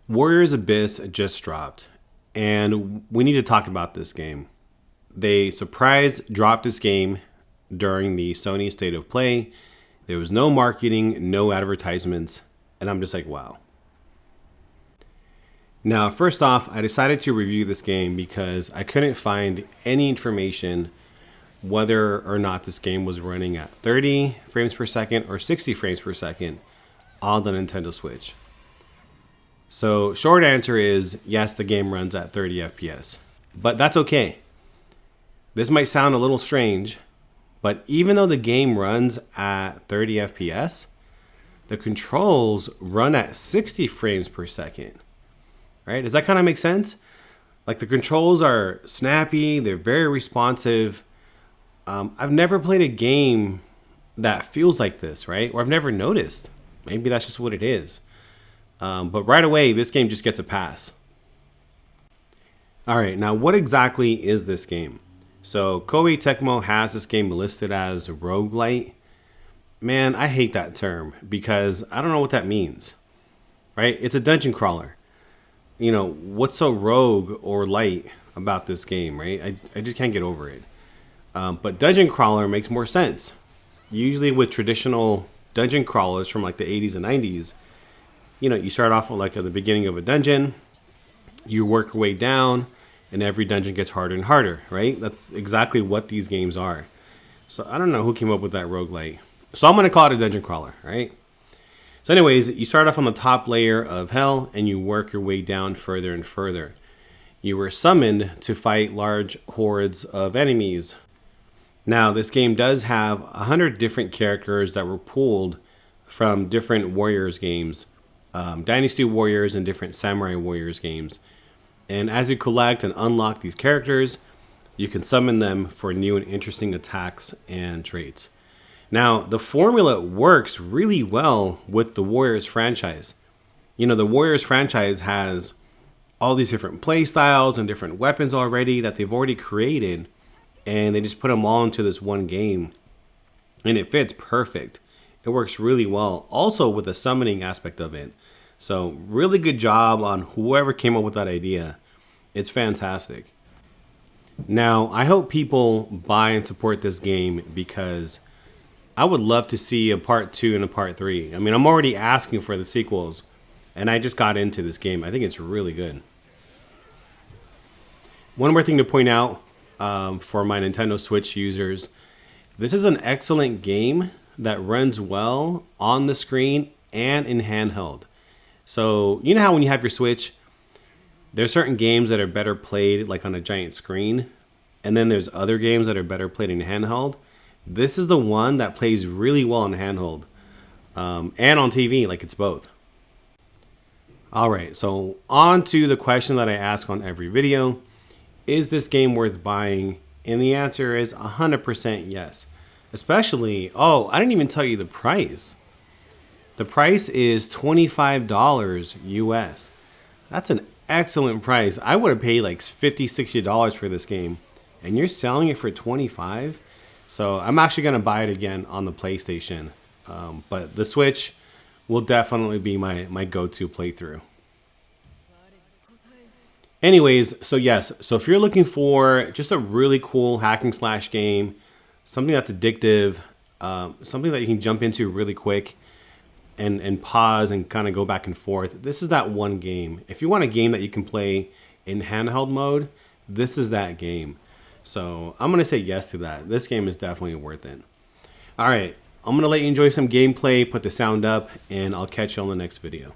Warriors Abyss just dropped, and we need to talk about this game. They surprise dropped this game during the Sony State of Play. There was no marketing, no advertisements, and I'm just like, wow. Now, first off, I decided to review this game because I couldn't find any information whether or not this game was running at 30 frames per second or 60 frames per second on the Nintendo Switch. So, short answer is yes, the game runs at 30 FPS, but that's okay. This might sound a little strange, but even though the game runs at 30 FPS, the controls run at 60 frames per second. Right? Does that kind of make sense? Like, the controls are snappy, they're very responsive. I've never played a game that feels like this, right? Or I've never noticed. Maybe that's just what it is. But right away, this game just gets a pass. All right, now what exactly is this game? So Koei Tecmo has this game listed as Roguelite. Man, I hate that term because I don't know what that means, right? It's a dungeon crawler. You know, what's so rogue or light about this game, right? I just can't get over it. But dungeon crawler makes more sense. Usually with traditional dungeon crawlers from like the 80s and 90s, you know, you start off like at the beginning of a dungeon, you work your way down, and every dungeon gets harder and harder, right? That's exactly what these games are. So I don't know who came up with that roguelite. So I'm going to call it a dungeon crawler, right? So anyways, you start off on the top layer of hell, and you work your way down further and further. You were summoned to fight large hordes of enemies. Now, this game does have 100 different characters that were pulled from different Warriors games. Dynasty Warriors and different Samurai Warriors games. And as you collect and unlock these characters, you can summon them for new and interesting attacks and traits. Now, the formula works really well with the Warriors franchise. You know, the Warriors franchise has all these different play styles and different weapons already that they've already created, and they just put them all into this one game, and it fits perfect. It works really well. Also with the summoning aspect of it. So really good job on whoever came up with that idea. It's fantastic. Now, I hope people buy and support this game because I would love to see a part 2 and a part 3. I mean, I'm already asking for the sequels, and I just got into this game. I think it's really good. One more thing to point out for my Nintendo Switch users. This is an excellent game that runs well on the screen and in handheld. So, you know how when you have your Switch, there's certain games that are better played like on a giant screen, and then there's other games that are better played in handheld. This is the one that plays really well in handheld and on TV, like it's both. All right, so on to the question that I ask on every video. Is this game worth buying? And the answer is 100% yes. Especially, I didn't even tell you the price. The price is $25 US. That's an excellent price. I would have paid like $50, $60 for this game. And you're selling it for $25? So I'm actually going to buy it again on the PlayStation. But the Switch will definitely be my go-to playthrough. Anyways, so yes. So if you're looking for just a really cool hacking slash game, something that's addictive, something that you can jump into really quick, and pause and kind of go back and forth. This is that one game. If you want a game that you can play in handheld mode, this is that game. So I'm going to say yes to that. This game is definitely worth it. All right, I'm going to let you enjoy some gameplay, put the sound up, and I'll catch you on the next video.